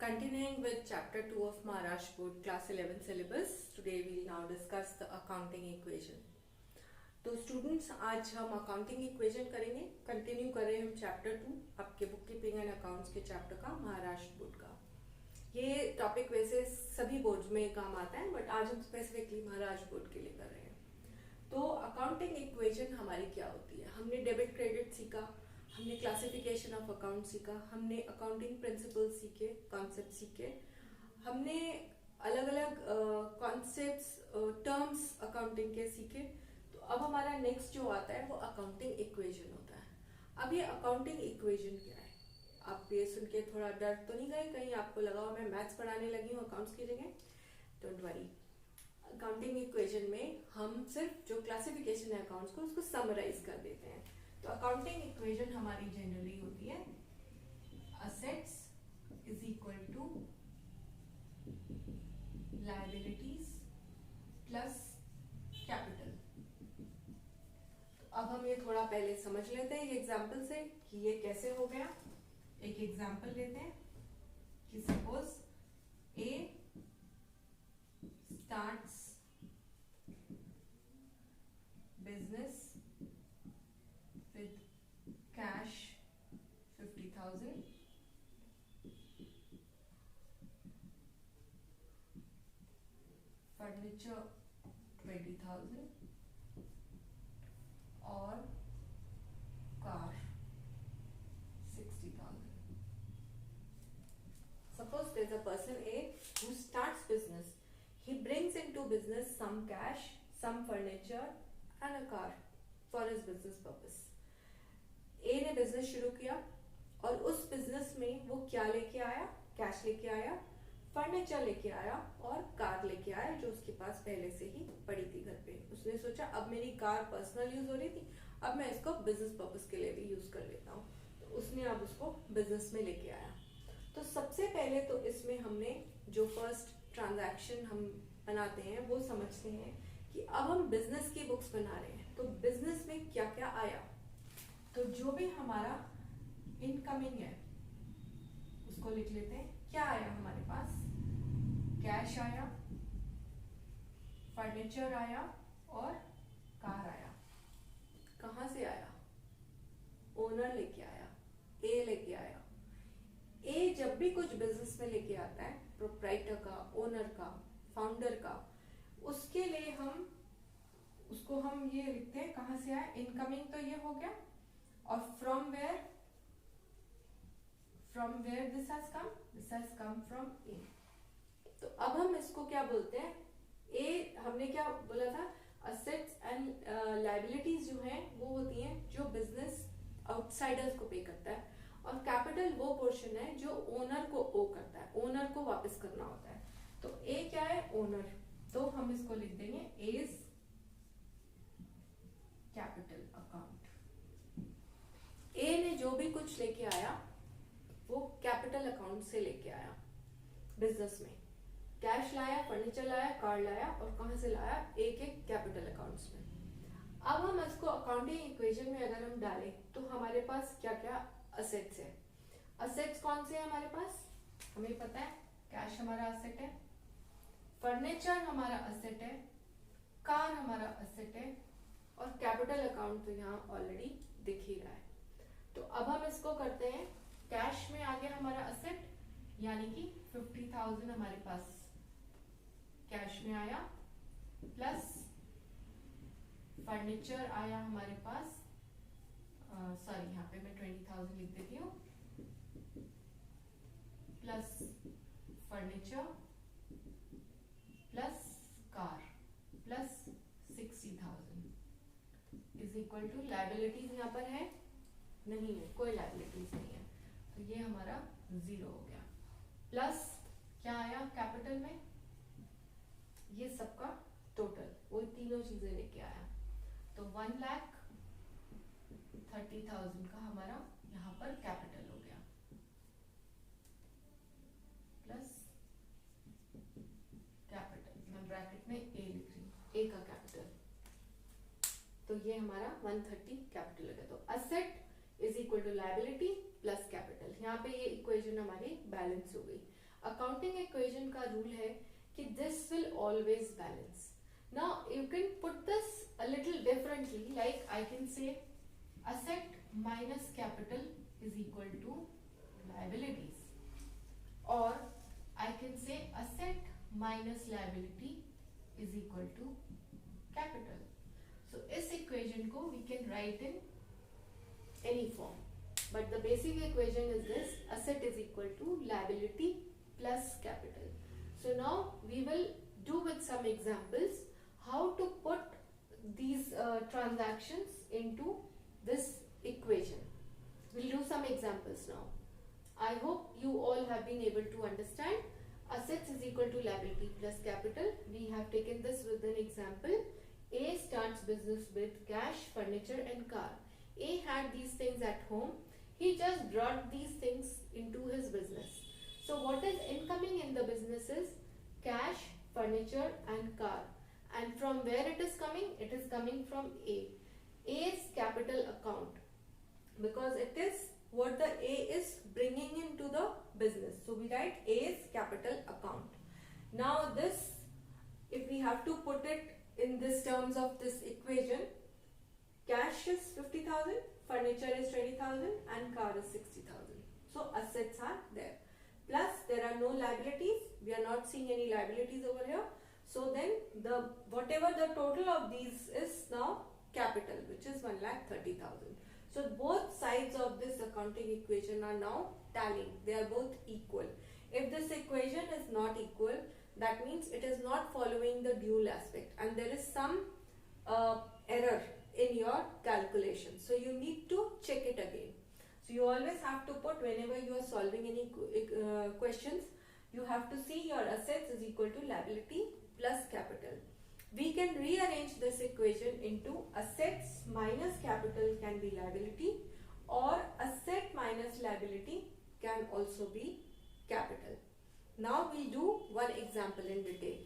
Continuing with chapter 2 of Maharashtra Board class 11 syllabus, today we will now discuss the accounting equation. तो students आज हम accounting equation करेंगे. Continue कर रहे हैं हम चैप्टर 2 आपके बुक कीपिंग एंड अकाउंट्स के चैप्टर का, महाराष्ट्र बोर्ड का. ये टॉपिक वैसे सभी बोर्ड में काम आता है, बट आज हम स्पेसिफिकली महाराष्ट्र बोर्ड के लिए कर रहे हैं. तो अकाउंटिंग इक्वेशन हमारी क्या होती है? हमने डेबिट क्रेडिट सीखा, हमने क्लासिफिकेशन ऑफ अकाउंट सीखा, हमने अकाउंटिंग प्रिंसिपल सीखे, कॉन्सेप्ट सीखे, हमने अलग अलग कॉन्सेप्ट्स टर्म्स अकाउंटिंग के सीखे. तो अब हमारा नेक्स्ट जो आता है वो अकाउंटिंग इक्वेशन होता है. अब ये अकाउंटिंग इक्वेशन क्या है? आप ये सुन के थोड़ा डर तो नहीं गए? कहीं आपको लगा हो मैं मैथ्स पढ़ाने लगी हूँ अकाउंट्स की जगह? Don't worry. अकाउंटिंग इक्वेशन में हम सिर्फ जो क्लासिफिकेशन है अकाउंट्स को उसको समराइज कर देते हैं. तो अकाउंटिंग इक्वेशन हमारी जनरली होती है assets is equal to liabilities plus capital. तो अब हम ये थोड़ा पहले समझ लेते हैं एग्जांपल से कि ये कैसे हो गया. एक एग्जांपल लेते हैं कि suppose A starts business with cash 50,000, furniture 20,000 और car 60,000. Suppose there's a person A who starts business. He brings into business some cash, some furniture and a car for his business purpose. A ने business शुरू किया और उस business में वो क्या लेके आया? कैश लेके आया, फर्नीचर लेके आया और कार लेके आया जो उसके पास पहले से ही पड़ी थी घर पे. उसने सोचा अब मेरी कार पर्सनल यूज हो रही थी, अब मैं इसको बिजनेस पर्पस के लिए भी यूज कर लेता हूँ. तो उसने अब उसको बिजनेस में लेके आया. तो सबसे पहले तो इसमें हमने जो फर्स्ट ट्रांजैक्शन हम बनाते हैं वो समझते हैं कि अब हम बिजनेस की बुक्स बना रहे हैं. तो बिजनेस में क्या क्या आया? तो जो भी हमारा इनकमिंग है उसको लिख लेते हैं. क्या आया हमारे पास? कैश आया, फर्नीचर आया और कार आया. कहां से आया? ओनर लेके आया, ए लेके आया. ए जब भी कुछ बिजनेस में लेके आता है, प्रोप्राइटर का, ओनर का, फाउंडर का, उसके लिए हम ये लिखते हैं कहां से आया. इनकमिंग तो ये हो गया. और from where this has come from A. तो अब हम इसको क्या बोलते हैं? ए हमने क्या बोला था? असेट्स एंड लायबिलिटीज जो हैं वो होती हैं जो बिजनेस आउटसाइडर्स को पे करता है, और कैपिटल वो पोर्शन है जो ओनर को ओ करता है, ओनर को वापस करना होता है. तो ए क्या है? ओनर. तो हम इसको लिख देंगे एज कैपिटल अकाउंट. ए ने जो भी कुछ लेके आया वो कैपिटल अकाउंट से लेके आया. बिजनेस में कैश लाया, फर्नीचर लाया, कार लाया, और कहां से लाया? ए के कैपिटल अकाउंट्स में. अब हम इसको अकाउंटिंग इक्वेशन में अगर हम डालें तो हमारे पास क्या क्या असेट्स है. असेट्स कौन से हैं हमारे पास? हमें पता है कैश हमारा असेट है, फर्नीचर हमारा असेट है, कार हमारा असेट है, और कैपिटल अकाउंट तो यहाँ ऑलरेडी दिख ही रहा है. तो अब हम इसको करते हैं. कैश में आ गया हमारा असेट, यानी कि 50,000 हमारे पास कैश में आया, प्लस फर्नीचर आया हमारे पास. सॉरी, यहाँ पे मैं 20,000 लिख देती हूँ. Plus furniture plus car plus 60,000 is equal to liabilities. यहाँ पर है नहीं है, कोई लायबिलिटीज नहीं है, तो ये हमारा 0 हो गया. प्लस क्या आया कैपिटल में? ये सबका टोटल, वो तीनों चीजें लेके आया. तो 1,30,000 का हमारा यहाँ पर कैपिटल हो गया, प्लस कैपिटल, मैं ब्रैकेट में ए लिख रही हूँ, ए का कैपिटल. तो ये हमारा 130 कैपिटल हो गया. तो asset is equal to liability plus capital. यहाँ पे ये इक्वेशन हमारी बैलेंस हो गई. अकाउंटिंग इक्वेशन का रूल है कि this will always balance. Now you can put this a little differently, like I can say asset minus capital is equal to liabilities, or I can say asset minus liability is equal to capital. So इस equation को we can write in any form, but the basic equation is this: asset is equal to liability plus capital. So now we will do with some examples how to put these transactions into this equation. We'll do some examples now. I hope you all have been able to understand. Assets is equal to liability plus capital. We have taken this with an example. A starts business with cash, furniture and car. A had these things at home. He just brought these things into his business. So what is incoming in the business is cash, furniture and car. And from where it is coming? It is coming from A. A's capital account, because it is what the A is bringing into the business. So we write A's capital account. Now this, if we have to put it in this terms of this equation, cash is 50,000, furniture is 20,000 and car is 60,000. So assets are there. Plus there are no liabilities. We are not seeing any liabilities over here. So then the whatever the total of these is now capital, which is 1,30,000. So both sides of this accounting equation are now tallying. They are both equal. If this equation is not equal, that means it is not following the dual aspect and there is some error in your calculation. So you need to check it again. So you always have to put, whenever you are solving any questions, you have to see your assets is equal to liability plus capital. We can rearrange this equation into assets minus capital can be liability, or asset minus liability can also be capital. Now we'll do one example in detail.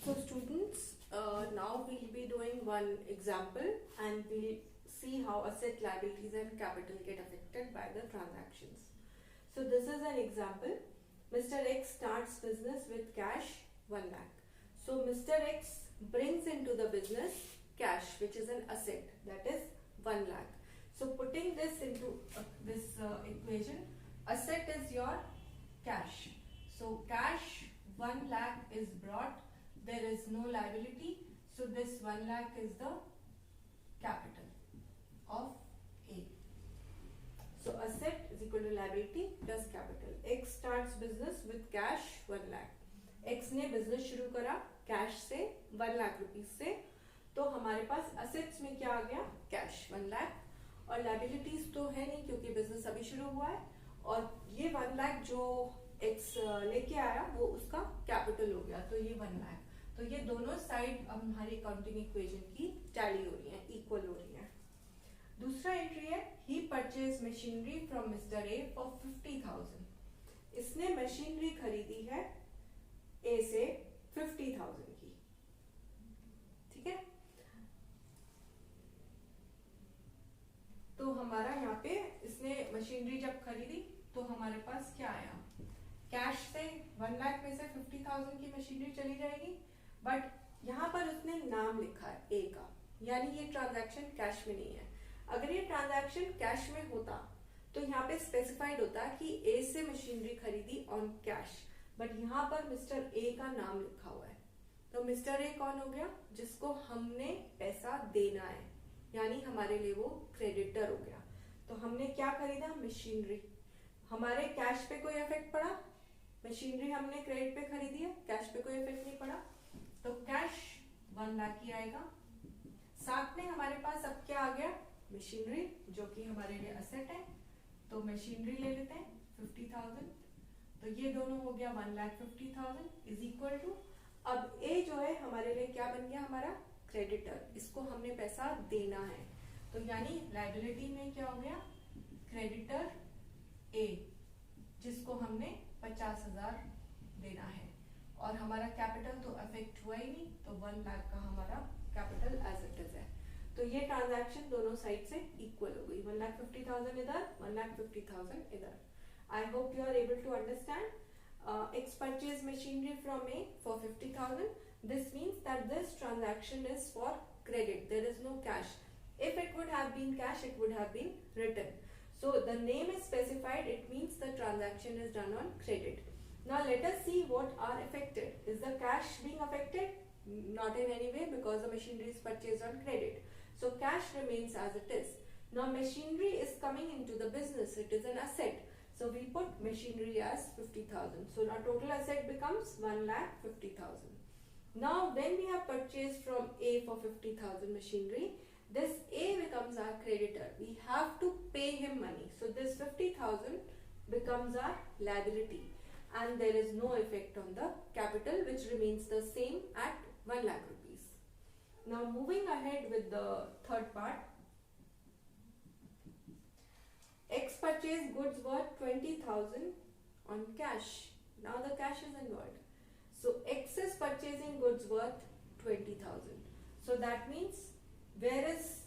So students, now we'll be doing one example and we'll see how asset, liabilities and capital get affected by the transactions. So this is an example. Mr. X starts business with cash 1 lakh. So Mr. X brings into the business cash, which is an asset, that is 1 lakh. So putting this into this equation, asset is your cash. So cash 1 lakh is brought, there is no liability. So this 1 lakh is the capital of A. So asset is equal to liability plus capital. X starts business with cash 1 lakh. X ने business शुरू करा cash से 1 lakh rupees से, तो हमारे पास assets में क्या आ गया? कैश 1 लाख, और लायबिलिटीज तो है नहीं क्योंकि बिजनेस अभी शुरू हुआ है, और ये 1 लाख जो एक्स लेके आया वो उसका कैपिटल हो गया, तो ये 1 लाख. तो ये दोनों साइड अब हमारी अकाउंटिंग इक्वेशन की टैली हो रही है, इक्वल हो रही है. दूसरा एंट्री है, he purchase machinery from mister A for 50,000. इसने मशीनरी खरीदी है ए से 50,000 की. ठीक है, तो हमारा यहाँ पे इसने मशीनरी जब खरीदी तो हमारे पास क्या आया? कैश से 1 लाख में से 50,000 की मशीनरी चली जाएगी, बट यहाँ पर उसने नाम लिखा है ए का, यानी ये ट्रांजैक्शन कैश में नहीं है. अगर ये ट्रांजैक्शन कैश में होता तो यहाँ पे स्पेसिफाइड होता कि ए से मशीनरी खरीदी ऑन कैश, बट यहाँ पर मिस्टर ए का नाम लिखा हुआ है. तो मिस्टर ए कौन हो गया? जिसको हमने पैसा देना है, यानी हमारे लिए वो क्रेडिटर हो गया. तो हमने क्या खरीदा? मशीनरी. हमारे कैश पे कोई इफेक्ट पड़ा? मशीनरी हमने क्रेडिट पे खरीदी है, कैश पे कोई इफेक्ट नहीं पड़ा, तो कैश 1 लाख ही आएगा. साथ में हमारे पास अब क्या आ गया? मशीनरी, जो कि हमारे लिए असेट है, तो मशीनरी ले लेते हैं 50,000. तो ये दोनों हो गया 1,50,000 इज इक्वल टू, अब ए जो है हमारे लिए क्या बन गया? हमारा क्रेडिटर. इसको हमने पैसा देना है, तो यानी लायबिलिटी में क्या हो गया? क्रेडिटर ए, जिसको हमने 50,000 देना है, और हमारा कैपिटल तो अफेक्ट हुआ ही नहीं, तो 1 लाख का हमारा कैपिटल एज इट इज है. तो ये ट्रांजैक्शन दोनों साइड से इक्वल हो गई. 1,50,000 इधर, 1,50,000 इधर. I hope you are able to understand. X purchased machinery from A for 50,000. This means that this transaction is for credit. There is no cash. If it would have been cash, it would have been written. So the name is specified. It means the transaction is done on credit. Now let us see what are affected. Is the cash being affected? Not in any way, because the machinery is purchased on credit. So cash remains as it is. Now machinery is coming into the business. It is an asset. So we put machinery as 50,000. So our total asset becomes 1,50,000. Now when we have purchased from A for 50,000 machinery, this A becomes our creditor. We have to pay him money. So this 50,000 becomes our liability, and there is no effect on the capital, which remains the same at 1 lakh rupees. Now moving ahead with the third part. X purchased goods worth 20,000 on cash. Now the cash is involved. So X is purchasing goods worth 20,000. So that means where is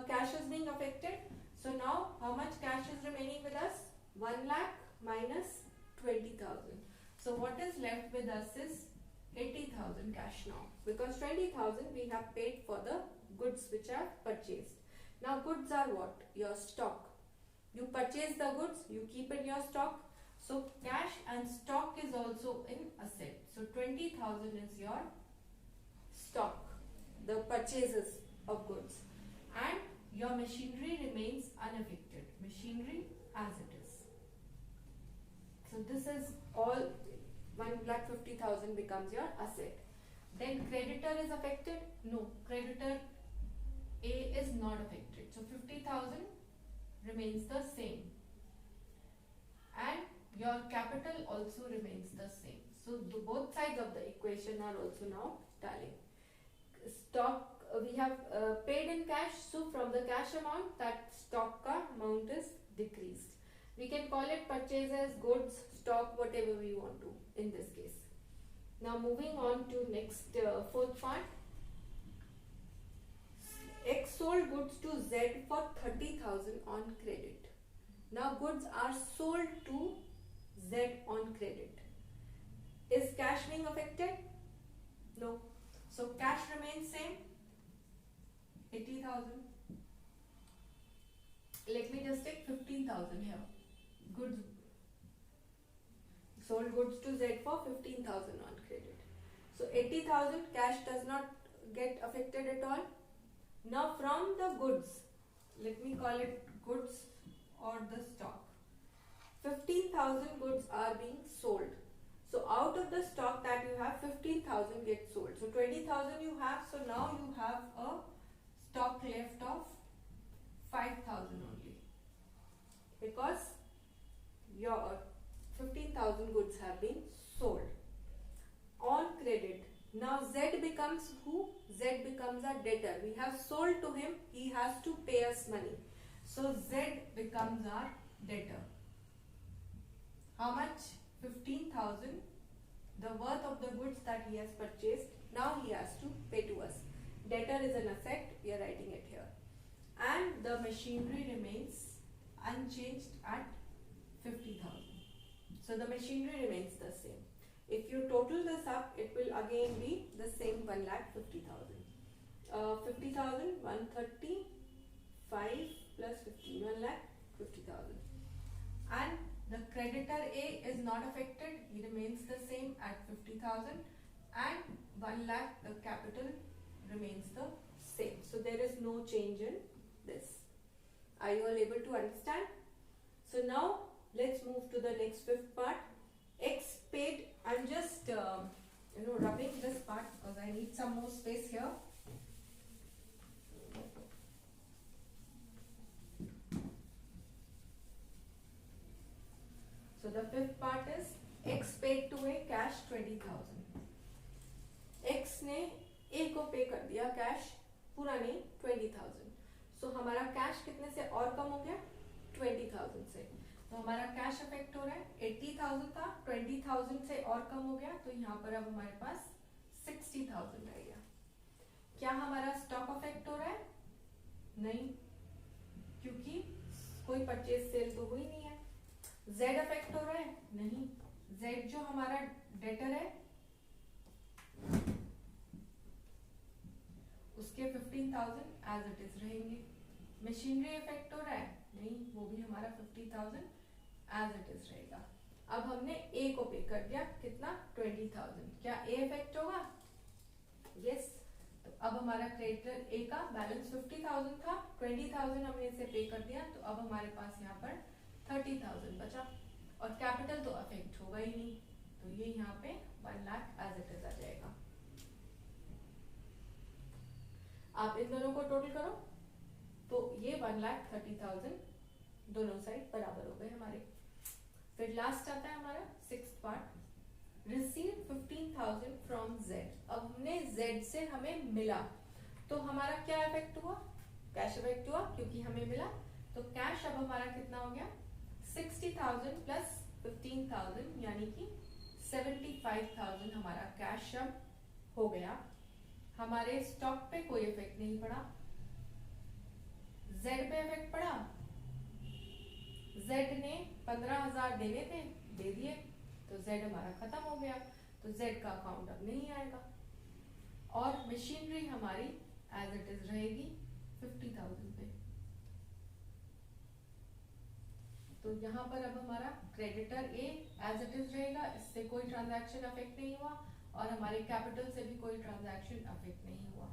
cash is being affected? So now how much cash is remaining with us? 1 lakh minus 20,000. So what is left with us is 80,000 cash now, because 20,000 we have paid for the goods which are purchased. Now goods are what? Your stock. You purchase the goods, you keep in your stock. So cash and stock is also in asset. So 20,000 is your stock, the purchases of goods, and your machinery remains unaffected. Machinery as it is. So this is all. 1,50,000 becomes your asset. Then creditor is affected? No, creditor A is not affected. So 50,000 remains the same, and your capital also remains the same. So both sides of the equation are also now tallying. Stock we have paid in cash, so from the cash amount, that stock ka amount is decreased. We can call it purchases, goods, stock, whatever we want to in this case. Now moving on to next fourth part. X sold goods to Z for 30,000 on credit. Now goods are sold to Z on credit. Is cash being affected? No. So cash remains same, 80,000. Let me just take 15,000 here. Goods sold goods to Z for 15,000 on credit. So 80,000 cash does not get affected at all. Now from the goods, let me call it goods or the stock. 15,000 goods are being sold. So out of the stock that you have, 15,000 gets sold. So 20,000 you have. So now you have a stock left of 5,000 only, because your 15,000 goods have been sold on credit. Now Z becomes who? Z becomes a debtor. We have sold to him, he has to pay us money. So Z becomes our debtor. How much? 15,000, the worth of the goods that he has purchased. Now he has to pay to us. Debtor is an asset, we are writing it here. And the machinery remains unchanged at 50,000. So the machinery remains the same. If you total this up, it will again be the same 1,50,000. 50,000, 130, 5 plus 15, 1,50,000. And the creditor A is not affected, he remains the same at 50,000, and 1 lakh, the capital remains the same. So there is no change in this. Are you all able to understand? So now let's move to the next fifth part. X paid. I'm just rubbing this part because I need some more space here. So the fifth part is X paid to A cash 20,000. X ने A को पे कर दिया cash, पूरा नहीं 20,000. So हमारा cash कितने से और कम हो गया? 20,000 से. तो हमारा कैश अफेक्ट हो रहा है. 80,000 था, 20,000 से और कम हो गया, तो यहाँ पर अब हमारे पास 60,000 रह गया. क्या हमारा स्टॉक अफेक्ट हो रहा है? नहीं, क्योंकि कोई परचेज सेल तो हुई नहीं है. Z अफेक्ट हो रहा है? नहीं, Z जो हमारा डेटर है उसके 15,000 एज इट इज रहेंगे। मशीनरी इफेक्ट हो रहा है नहीं, वो भी हमारा 50,000 एज इट इज रहेगा। अब हमने ए को पे कर दिया कितना 20,000, क्या ए इफेक्ट होगा? यस। तो अब हमारा क्रेडिटर ए का बैलेंस 50,000 था, 20,000 हमने इसे पे कर दिया, तो अब हमारे पास यहाँ पर 30,000 बचा और कैपिटल तो अफेक्ट होगा ही नहीं, तो ये यहाँ पे 1 लाख एज इट इज आ जाएगा। आप इन दोनों को टोटल करो तो ये 1,30,000 दोनों साइड बराबर हो गए हमारे। फिर लास्ट आता है हमारा 6th part, receive 15,000 from Z. अब हमने जेड से हमें मिला तो हमारा क्या इफेक्ट हुआ? कैश इफेक्ट हुआ क्योंकि हमें मिला, तो कैश अब हमारा कितना हो गया 60,000 प्लस 15,000 यानी कि 75,000 हमारा कैश अब हो गया। हमारे स्टॉक पे कोई इफेक्ट नहीं पड़ा, जेड पे इफेक्ट पड़ा। जेड ने 15,000 देने थे, दे दिए, तो जेड हमारा खत्म हो गया, तो जेड का अकाउंट अब नहीं आएगा और मशीनरी हमारी एज इट इज रहेगी 50,000 पे। तो यहाँ पर अब हमारा creditor A as it is रहेगा, इससे कोई ट्रांजैक्शन अफेक्ट नहीं हुआ और हमारे कैपिटल से भी कोई ट्रांजैक्शन अफेक्ट नहीं हुआ।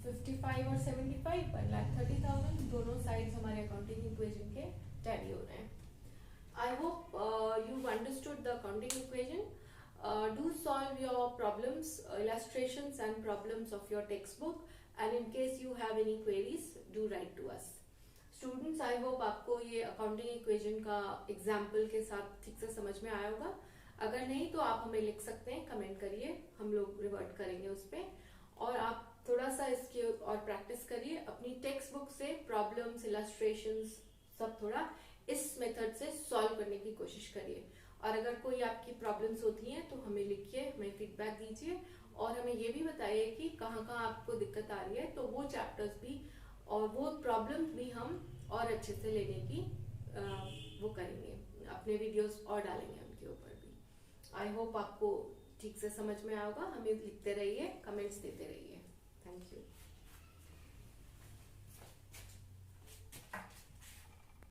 55 और 75 1,30,000 दोनों साइड्स हमारे अकाउंटिंग इक्वेशन के टैली हो रहे हैं। I hope you've understood the accounting equation. Do solve your problems, illustrations and problems of your textbook, and in case you have any queries, do write to us. Students, I hope आपको ये accounting equation का example के साथ ठीक से समझ में आया होगा। अगर नहीं तो आप हमें लिख सकते हैं, कमेंट करिए, हम लोग रिवर्ट करेंगे उस पर। और आप थोड़ा सा इसके और प्रैक्टिस करिए, अपनी टेक्स्ट बुक से प्रॉब्लम्स, इलस्ट्रेशंस सब थोड़ा इस मेथड से सॉल्व करने की कोशिश करिए। और अगर कोई आपकी प्रॉब्लम्स होती हैं तो हमें लिखिए, हमें फीडबैक दीजिए और हमें ये भी बताइए कि कहाँ कहाँ आपको दिक्कत आ रही है, तो वो चैप्टर्स भी और वो प्रॉब्लम्स भी हम और अच्छे से लेने की वो करेंगे, अपने वीडियोस और डालेंगे उनके ऊपर भी। आई होप आपको ठीक से समझ में आएगा। हमें लिखते रहिए, कमेंट्स देते रहिए। Thank you.